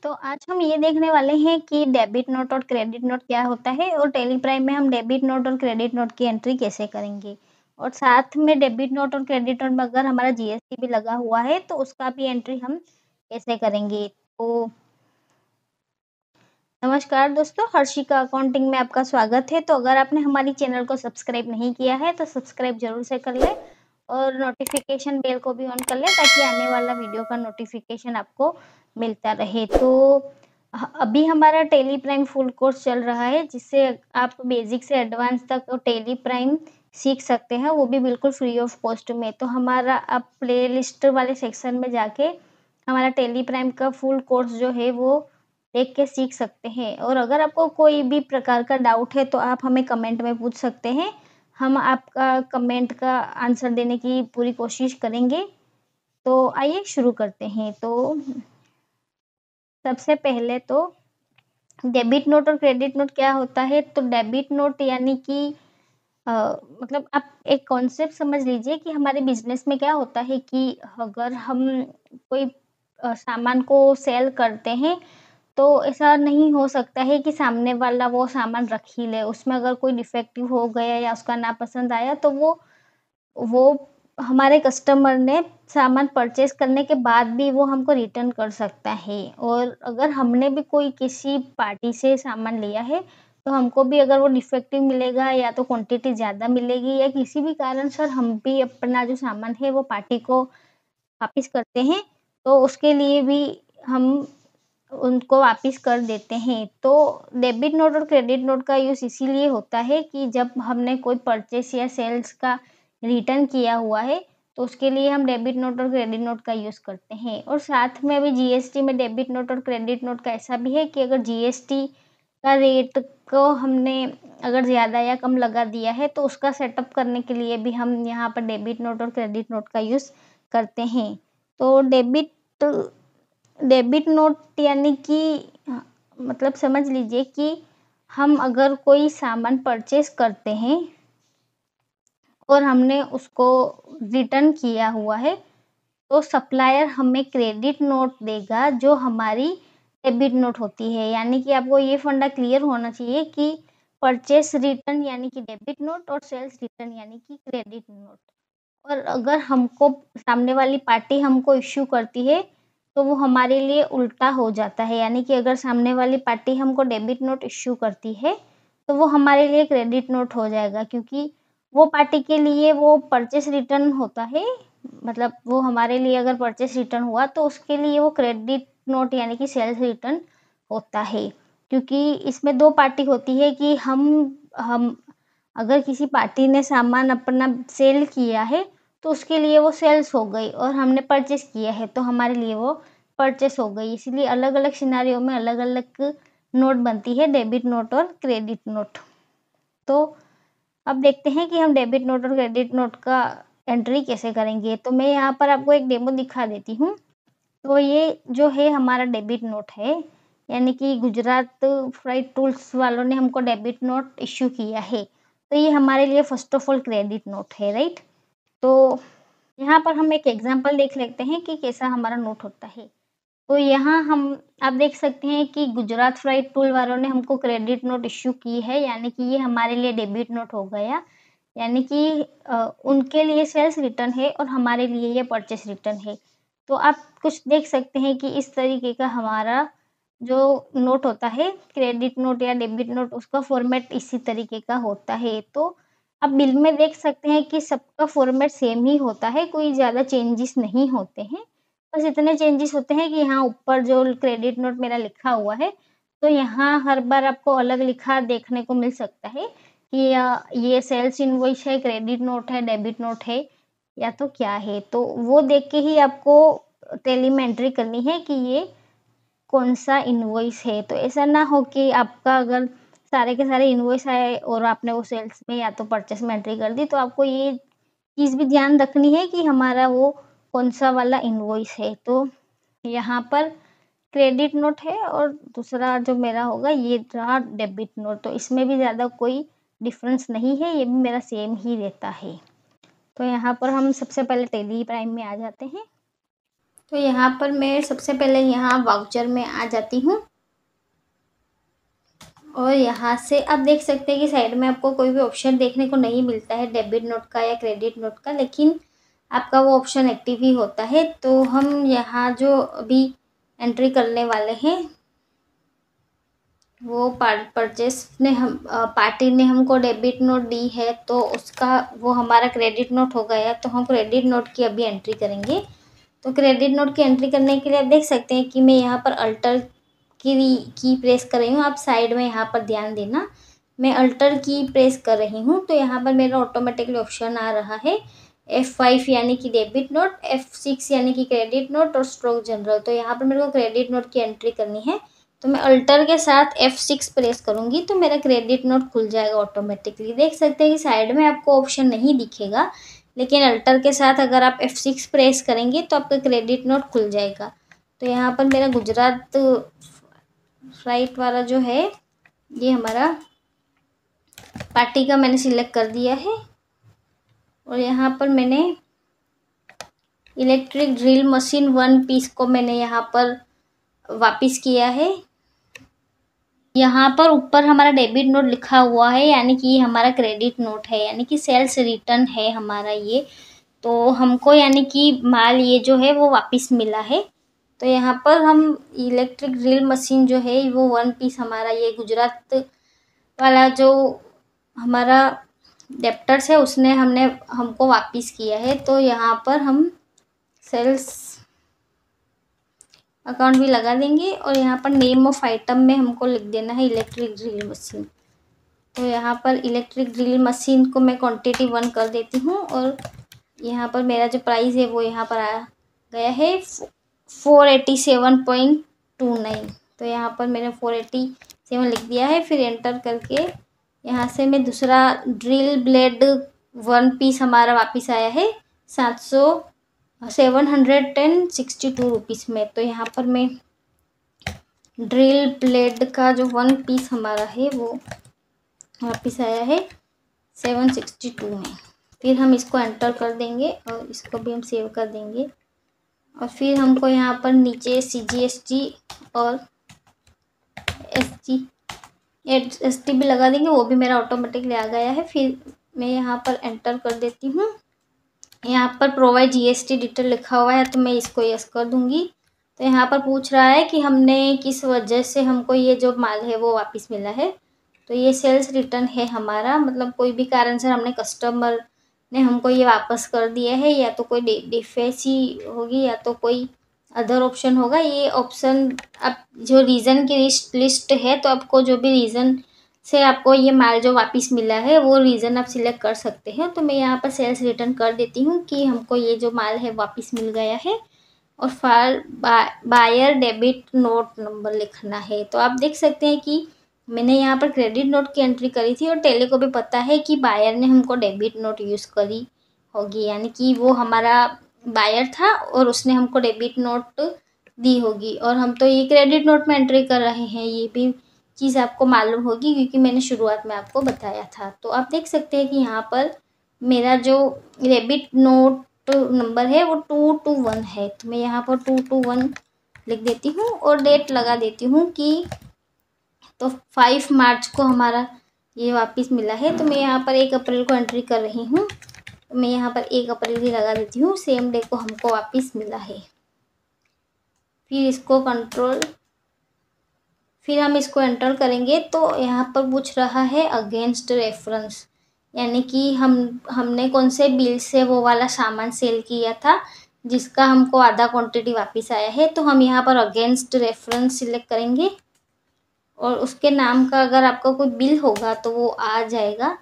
तो आज हम ये देखने वाले हैं कि डेबिट नोट और क्रेडिट नोट क्या होता है और टेली प्राइम में हम डेबिट नोट और क्रेडिट नोट की एंट्री कैसे करेंगे। और साथ में डेबिट नोट और क्रेडिट नोट में अगर हमारा जीएसटी भी लगा हुआ है तो उसका भी एंट्री हम कैसे करेंगे। तो नमस्कार दोस्तों, हर्षिका अकाउंटिंग में आपका स्वागत है। तो अगर आपने हमारी चैनल को सब्सक्राइब नहीं किया है तो सब्सक्राइब जरूर से कर ले और नोटिफिकेशन बेल को भी ऑन कर ले ताकि आने वाला वीडियो का नोटिफिकेशन आपको मिलता रहे। तो अभी हमारा टेली प्राइम फुल कोर्स चल रहा है जिससे आप बेसिक से एडवांस तक टेली प्राइम सीख सकते हैं, वो भी बिल्कुल फ्री ऑफ कॉस्ट में। तो हमारा आप प्ले लिस्ट वाले सेक्शन में जाके हमारा टेली प्राइम का फुल कोर्स जो है वो देख के सीख सकते हैं। और अगर आपको कोई भी प्रकार का डाउट है तो आप हमें कमेंट में पूछ सकते हैं, हम आपका कमेंट का आंसर देने की पूरी कोशिश करेंगे। तो आइए शुरू करते हैं। तो सबसे पहले तो डेबिट नोट और क्रेडिट नोट क्या होता है। तो डेबिट नोट यानी कि अ, मतलब आप एक कॉन्सेप्ट समझ लीजिए कि हमारे बिजनेस में क्या होता है कि अगर हम कोई सामान को सेल करते हैं तो ऐसा नहीं हो सकता है कि सामने वाला वो सामान रख ही ले। उसमें अगर कोई डिफेक्टिव हो गया या उसका नापसंद आया तो वो हमारे कस्टमर ने सामान परचेज़ करने के बाद भी वो हमको रिटर्न कर सकता है। और अगर हमने भी कोई किसी पार्टी से सामान लिया है, तो हमको भी अगर वो डिफेक्टिव मिलेगा या तो क्वांटिटी ज़्यादा मिलेगी या किसी भी कारणसर हम भी अपना जो सामान है वो पार्टी को वापिस करते हैं, तो उसके लिए भी हम उनको वापिस कर देते हैं। तो डेबिट नोट और क्रेडिट नोट का यूज़ इसीलिए होता है कि जब हमने कोई परचेस या सेल्स का रिटर्न किया हुआ है, तो उसके लिए हम डेबिट नोट और क्रेडिट नोट का यूज़ करते हैं। और साथ में अभी जीएसटी में डेबिट नोट और क्रेडिट नोट का ऐसा भी है कि अगर जीएसटी का रेट को हमने अगर ज़्यादा या कम लगा दिया है, तो उसका सेटअप करने के लिए भी हम यहाँ पर डेबिट नोट और क्रेडिट नोट का यूज़ करते हैं। तो डेबिट नोट यानी कि मतलब समझ लीजिए कि हम अगर कोई सामान परचेज़ करते हैं और हमने उसको रिटर्न किया हुआ है, तो सप्लायर हमें क्रेडिट नोट देगा जो हमारी डेबिट नोट होती है। यानी कि आपको ये फंडा क्लियर होना चाहिए कि परचेज़ रिटर्न यानी कि डेबिट नोट और सेल्स रिटर्न यानी कि क्रेडिट नोट। और अगर हमको सामने वाली पार्टी हमको इश्यू करती है, तो वो हमारे लिए उल्टा हो जाता है। यानी कि अगर सामने वाली पार्टी हमको डेबिट नोट इश्यू करती है, तो वो हमारे लिए क्रेडिट नोट हो जाएगा क्योंकि वो पार्टी के लिए वो परचेज़ रिटर्न होता है। मतलब वो हमारे लिए अगर परचेज़ रिटर्न हुआ तो उसके लिए वो क्रेडिट नोट यानी कि सेल्स रिटर्न होता है। क्योंकि इसमें 2 पार्टी होती है कि हम अगर किसी पार्टी ने सामान अपना सेल किया है, तो उसके लिए वो सेल्स हो गई और हमने परचेज़ किया है तो हमारे लिए वो परचेज़ हो गई। इसीलिए अलग-अलग सिनेरियो में अलग-अलग नोट बनती है, डेबिट नोट और क्रेडिट नोट। तो अब देखते हैं कि हम डेबिट नोट और क्रेडिट नोट का एंट्री कैसे करेंगे। तो मैं यहाँ पर आपको एक डेमो दिखा देती हूँ। तो ये जो है हमारा डेबिट नोट है, यानी कि गुजरात फ्राइट टूल्स वालों ने हमको डेबिट नोट इश्यू किया है। तो ये हमारे लिए first of all credit note है, राइट? तो यहाँ पर हम एक एग्ज़ाम्पल देख लेते हैं कि कैसा हमारा नोट होता है। तो यहाँ हम आप देख सकते हैं कि गुजरात फ्राइट टूल वालों ने हमको क्रेडिट नोट इश्यू की है, यानी कि ये हमारे लिए डेबिट नोट हो गया। यानी कि उनके लिए सेल्स रिटर्न है और हमारे लिए ये परचेस रिटर्न है। तो आप कुछ देख सकते हैं कि इस तरीके का हमारा जो नोट होता है, क्रेडिट नोट या डेबिट नोट, उसका फ़ॉर्मेट इसी तरीके का होता है। तो आप बिल में देख सकते हैं कि सबका फ़ॉर्मेट सेम ही होता है, कोई ज़्यादा चेंजेस नहीं होते हैं। बस इतने चेंजेस होते हैं कि यहाँ ऊपर जो क्रेडिट नोट मेरा लिखा हुआ है, तो यहाँ हर बार आपको अलग लिखा देखने को मिल सकता है कि ये सेल्स इनवॉइस है, क्रेडिट नोट है, डेबिट नोट है या तो क्या है। तो वो देख के ही आपको टैली में एंट्री करनी है कि ये कौन-सा इनवॉइस है। तो ऐसा ना हो कि आपका अगर सारे के सारे इनवॉइस आए और आपने वो सेल्स में या तो परचेज़ में एंट्री कर दी, तो आपको ये चीज़ भी ध्यान रखनी है कि हमारा वो कौन-सा वाला इनवॉइस है। तो यहाँ पर क्रेडिट नोट है और दूसरा जो मेरा होगा ये रहा डेबिट नोट। तो इसमें भी ज़्यादा कोई डिफ़रेंस नहीं है, ये भी मेरा सेम ही रहता है। तो यहाँ पर हम सबसे पहले टैली प्राइम में आ जाते हैं। तो यहाँ पर मैं सबसे पहले यहाँ वाउचर में आ जाती हूँ और यहाँ से आप देख सकते हैं कि साइड में आपको कोई भी ऑप्शन देखने को नहीं मिलता है डेबिट नोट का या क्रेडिट नोट का, लेकिन आपका वो ऑप्शन एक्टिव ही होता है। तो हम यहाँ जो अभी एंट्री करने वाले हैं वो परचेस ने हम पार्टी ने हमको डेबिट नोट दी है, तो उसका वो हमारा क्रेडिट नोट हो गया, तो हम क्रेडिट नोट की अभी एंट्री करेंगे। तो क्रेडिट नोट की एंट्री करने के लिए आप देख सकते हैं कि मैं यहाँ पर अल्टर की प्रेस कर रही हूँ। आप साइड में यहाँ पर ध्यान देना, मैं अल्टर की प्रेस कर रही हूँ। तो यहाँ पर मेरा ऑटोमेटिकली ऑप्शन आ रहा है F5 यानी कि डेबिट नोट, F6 यानी कि क्रेडिट नोट और स्ट्रोक जनरल। तो यहाँ पर मेरे को क्रेडिट नोट की एंट्री करनी है, तो मैं अल्टर के साथ F6 प्रेस करूँगी तो मेरा क्रेडिट नोट खुल जाएगा ऑटोमेटिकली। देख सकते हैं कि साइड में आपको ऑप्शन नहीं दिखेगा, लेकिन अल्टर के साथ अगर आप F6 प्रेस करेंगे तो आपका क्रेडिट नोट खुल जाएगा। तो यहाँ पर मेरा गुजरात फ्लाइट वाला जो है ये हमारा पार्टी का मैंने सिलेक्ट कर दिया है। और यहाँ पर मैंने इलेक्ट्रिक ड्रिल मशीन 1 पीस को मैंने यहाँ पर वापस किया है। यहाँ पर ऊपर हमारा डेबिट नोट लिखा हुआ है, यानी कि ये हमारा क्रेडिट नोट है, यानी कि सेल्स रिटर्न है हमारा ये। तो हमको यानी कि माल ये जो है वो वापस मिला है। तो यहाँ पर हम इलेक्ट्रिक ड्रिल मशीन जो है वो 1 पीस हमारा ये गुजरात वाला जो हमारा डेप्टर्स है उसने हमको वापस किया है। तो यहाँ पर हम सेल्स अकाउंट भी लगा देंगे और यहाँ पर नेम ऑफ आइटम में हमको लिख देना है इलेक्ट्रिक ड्रिल मशीन। तो यहाँ पर इलेक्ट्रिक ड्रिल मशीन को मैं क्वांटिटी 1 कर देती हूँ और यहाँ पर मेरा जो प्राइस है वो यहाँ पर आ गया है 487.29। तो यहाँ पर मैंने 487 लिख दिया है। फिर एंटर करके यहाँ से मैं दूसरा ड्रिल ब्लेड 1 पीस हमारा वापस आया है 762 रुपीज़ में। तो यहाँ पर मैं ड्रिल ब्लेड का जो 1 पीस हमारा है वो वापस आया है 762 में। फिर हम इसको एंटर कर देंगे और इसको भी हम सेव कर देंगे। और फिर हमको यहाँ पर नीचे CGST और ST भी लगा देंगे, वो भी मेरा ऑटोमेटिकली आ गया है। फिर मैं यहाँ पर एंटर कर देती हूँ। यहाँ पर प्रोवाइड GST डिटेल लिखा हुआ है तो मैं इसको यस कर दूँगी। तो यहाँ पर पूछ रहा है कि हमने किस वजह से हमको ये जो माल है वो वापस मिला है। तो ये सेल्स रिटर्न है हमारा, मतलब कोई भी कारण से हमने कस्टमर ने हमको ये वापस कर दिया है, या तो कोई डिफेसी होगी या तो कोई अदर ऑप्शन होगा। ये ऑप्शन अब जो रीज़न की लिस्ट है, तो आपको जो भी रीज़न से आपको ये माल जो वापस मिला है वो रीज़न आप सिलेक्ट कर सकते हैं। तो मैं यहाँ पर सेल्स रिटर्न कर देती हूँ कि हमको ये जो माल है वापस मिल गया है और फार बायर डेबिट नोट नंबर लिखना है। तो आप देख सकते हैं कि मैंने यहाँ पर क्रेडिट नोट की एंट्री करी थी और टेली को भी पता है कि बायर ने हमको डेबिट नोट यूज़ करी होगी, यानी कि वो हमारा बायर था और उसने हमको डेबिट नोट दी होगी। और हम तो ये क्रेडिट नोट में एंट्री कर रहे हैं, ये भी चीज़ आपको मालूम होगी क्योंकि मैंने शुरुआत में आपको बताया था। तो आप देख सकते हैं कि यहाँ पर मेरा जो डेबिट नोट नंबर है वो 221 है। तो मैं यहाँ पर 221 लिख देती हूँ और डेट लगा देती हूँ कि तो 5 मार्च को हमारा ये वापस मिला है। तो मैं यहाँ पर 1 अप्रैल को एंट्री कर रही हूँ, तो मैं यहाँ पर 1 अप्रैल ही लगा देती हूँ, सेम डे को हमको वापस मिला है। फिर इसको फिर हम इसको एंटर करेंगे तो यहाँ पर पूछ रहा है अगेंस्ट रेफरेंस, यानी कि हमने कौन से बिल से वो वाला सामान सेल किया था जिसका हमको आधा क्वांटिटी वापस आया है। तो हम यहाँ पर अगेंस्ट रेफरेंस सिलेक्ट करेंगे और उसके नाम का अगर आपका कोई बिल होगा तो वो आ जाएगा,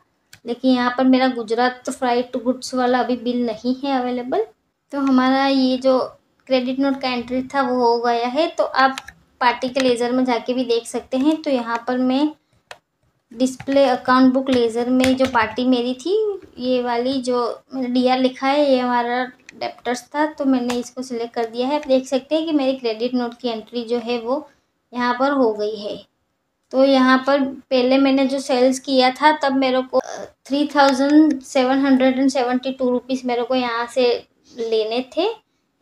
लेकिन यहाँ पर मेरा गुजरात फ्लाइट गुड्स वाला अभी बिल नहीं है अवेलेबल। तो हमारा ये जो क्रेडिट नोट का एंट्री था वो हो गया है। तो आप पार्टी के लेज़र में जाके भी देख सकते हैं। तो यहाँ पर मैं डिस्प्ले अकाउंट बुक लेज़र में जो पार्टी मेरी थी, ये वाली जो DR लिखा है ये हमारा डेप्टर्स था, तो मैंने इसको सिलेक्ट कर दिया है। आप देख सकते हैं कि मेरी क्रेडिट नोट की एंट्री जो है वो यहाँ पर हो गई है। तो यहाँ पर पहले मैंने जो सेल्स किया था तब मेरे को 3772 रुपीज़ मेरे को यहाँ से लेने थे,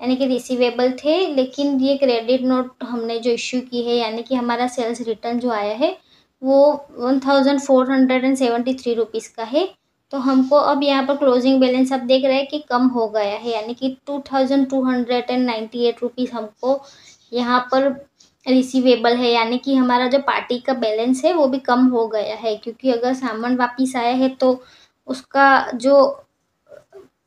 यानी कि रिसीवेबल थे, लेकिन ये क्रेडिट नोट हमने जो इश्यू की है, यानी कि हमारा सेल्स रिटर्न जो आया है वो 1473 रुपीज़ का है। तो हमको अब यहाँ पर क्लोजिंग बैलेंस आप देख रहे हैं कि कम हो गया है, यानी कि 2298 रुपीज़ हमको यहाँ पर रिसीवेबल है, यानी कि हमारा जो पार्टी का बैलेंस है वो भी कम हो गया है, क्योंकि अगर सामान वापिस आया है तो उसका जो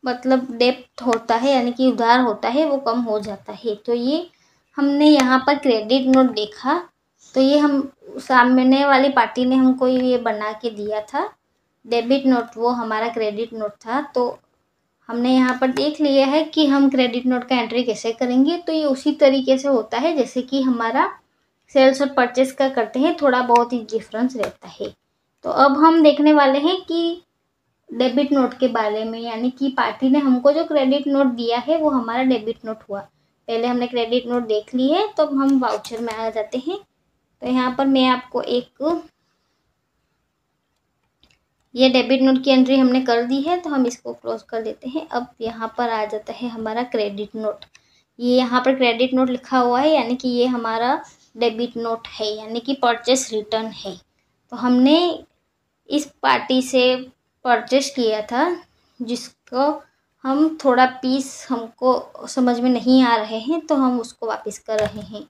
मतलब डेप्थ होता है, यानी कि उधार होता है, वो कम हो जाता है। तो ये हमने यहाँ पर क्रेडिट नोट देखा, तो ये हम सामने वाली पार्टी ने हमको ये बना के दिया था डेबिट नोट, वो हमारा क्रेडिट नोट था। तो हमने यहाँ पर देख लिया है कि हम क्रेडिट नोट का एंट्री कैसे करेंगे। तो ये उसी तरीके से होता है जैसे कि हमारा सेल्स और परचेस का करते हैं, थोड़ा बहुत ही डिफरेंस रहता है। तो अब हम देखने वाले हैं कि डेबिट नोट के बारे में, यानी कि पार्टी ने हमको जो क्रेडिट नोट दिया है वो हमारा डेबिट नोट हुआ। पहले हमने क्रेडिट नोट देख ली है, तो अब हम वाउचर में आ जाते हैं। तो यहाँ पर मैं आपको ये डेबिट नोट की एंट्री हमने कर दी है, तो हम इसको क्लोज कर देते हैं। अब यहाँ पर आ जाता है हमारा क्रेडिट नोट। ये यहाँ पर क्रेडिट नोट लिखा हुआ है, यानी कि ये हमारा डेबिट नोट है, यानी कि परचेस रिटर्न है। तो हमने इस पार्टी से परचेस किया था, जिसको हम थोड़ा पीस हमको समझ में नहीं आ रहे हैं, तो हम उसको वापस कर रहे हैं।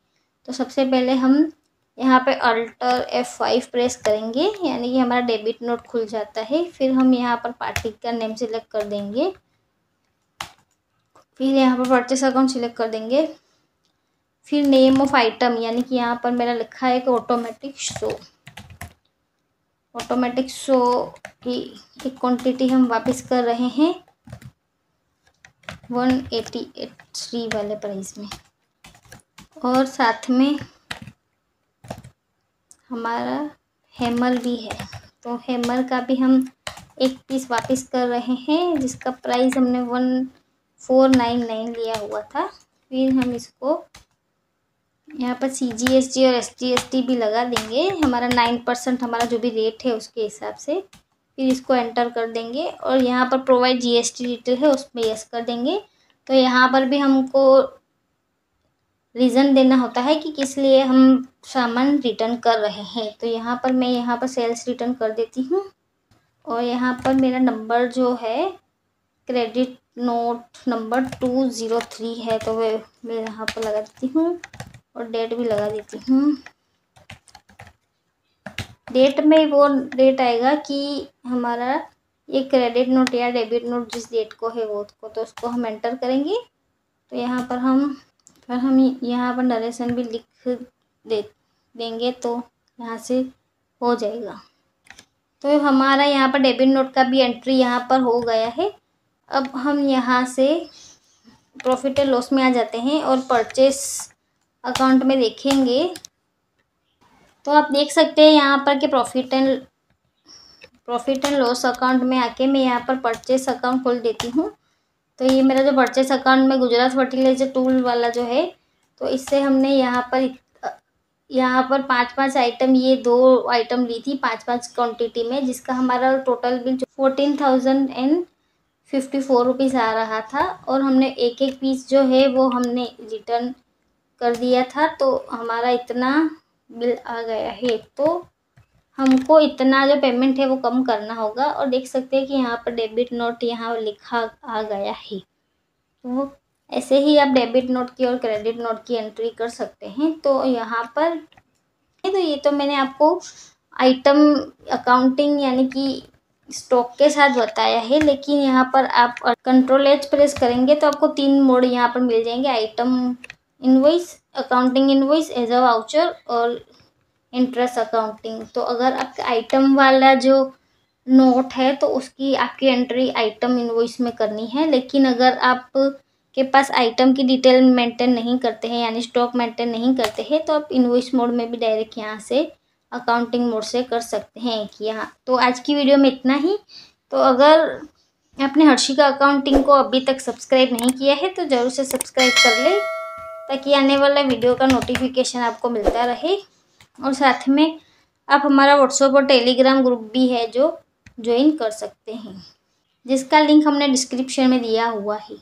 तो सबसे पहले हम यहाँ पे अल्टर F5 प्रेस करेंगे, यानी कि हमारा डेबिट नोट खुल जाता है। फिर हम यहाँ पर पार्टी का नेम सिलेक्ट कर देंगे, फिर यहाँ पर परचेस अकाउंट सिलेक्ट कर देंगे, फिर नेम ऑफ आइटम, यानी कि यहाँ पर मेरा लिखा है कि ऑटोमेटिक शो की एक क्वांटिटी हम वापस कर रहे हैं 183 वाले प्राइस में, और साथ में हमारा हैमर भी है। तो हैमर का भी हम एक पीस वापस कर रहे हैं, जिसका प्राइस हमने 1499 लिया हुआ था। फिर हम इसको यहाँ पर CGST और SGST भी लगा देंगे, हमारा 9% हमारा जो भी रेट है उसके हिसाब से। फिर इसको एंटर कर देंगे, और यहाँ पर प्रोवाइड GST डिटेल है उसमें यस कर देंगे। तो यहाँ पर भी हमको रीज़न देना होता है कि किस लिए हम सामान रिटर्न कर रहे हैं। तो यहाँ पर मैं यहाँ पर सेल्स रिटर्न कर देती हूँ, और यहाँ पर मेरा नंबर जो है क्रेडिट नोट नंबर 203 है, तो मैं यहाँ पर लगा देती हूँ, और डेट भी लगा देती हूँ। डेट में वो डेट आएगा कि हमारा ये क्रेडिट नोट या डेबिट नोट जिस डेट को है वो को, तो उसको हम एंटर करेंगे। तो यहाँ पर हम यहाँ पर नरेशन भी लिख देंगे, तो यहाँ से हो जाएगा। तो हमारा यहाँ पर डेबिट नोट का भी एंट्री यहाँ पर हो गया है। अब हम यहाँ से प्रॉफिट एंड लॉस में आ जाते हैं, और परचेस अकाउंट में देखेंगे तो आप देख सकते हैं यहाँ पर कि प्रॉफिट एंड लॉस अकाउंट में आके मैं यहाँ पर परचेस अकाउंट खोल देती हूँ। तो ये मेरा जो परचेस अकाउंट में गुजरात फर्टिलाइजर टूल वाला जो है, तो इससे हमने यहाँ पर 5-5 आइटम, ये 2 आइटम ली थी 5-5 क्वांटिटी में, जिसका हमारा टोटल बिल 14,054 रुपीज़ आ रहा था। और हमने एक पीस जो है वो हमने रिटर्न कर दिया था, तो हमारा इतना बिल आ गया है। तो हमको इतना जो पेमेंट है वो कम करना होगा, और देख सकते हैं कि यहाँ पर डेबिट नोट यहाँ लिखा आ गया है। तो ऐसे ही आप डेबिट नोट की और क्रेडिट नोट की एंट्री कर सकते हैं। तो यहाँ पर तो ये तो मैंने आपको आइटम अकाउंटिंग यानी कि स्टॉक के साथ बताया है, लेकिन यहाँ पर आप Ctrl+H प्रेस करेंगे तो आपको 3 मोड यहाँ पर मिल जाएंगे, item invoice, accounting invoice, as a voucher और इंटरेस्ट अकाउंटिंग। तो अगर आपका आइटम वाला जो नोट है तो उसकी आपकी एंट्री आइटम इनवॉइस में करनी है, लेकिन अगर आप के पास आइटम की डिटेल मेंटेन नहीं करते हैं यानी स्टॉक मेंटेन नहीं करते हैं, तो आप इनवॉइस मोड में भी डायरेक्ट यहाँ से अकाउंटिंग मोड से कर सकते हैं कि यहाँ। तो आज की वीडियो में इतना ही। तो अगर आपने हर्षिका अकाउंटिंग को अभी तक सब्सक्राइब नहीं किया है तो ज़रूर से सब्सक्राइब कर ले, ताकि आने वाला वीडियो का नोटिफिकेशन आपको मिलता रहे। और साथ में आप हमारा व्हाट्सएप और टेलीग्राम ग्रुप भी है जो ज्वाइन कर सकते हैं, जिसका लिंक हमने डिस्क्रिप्शन में दिया हुआ है।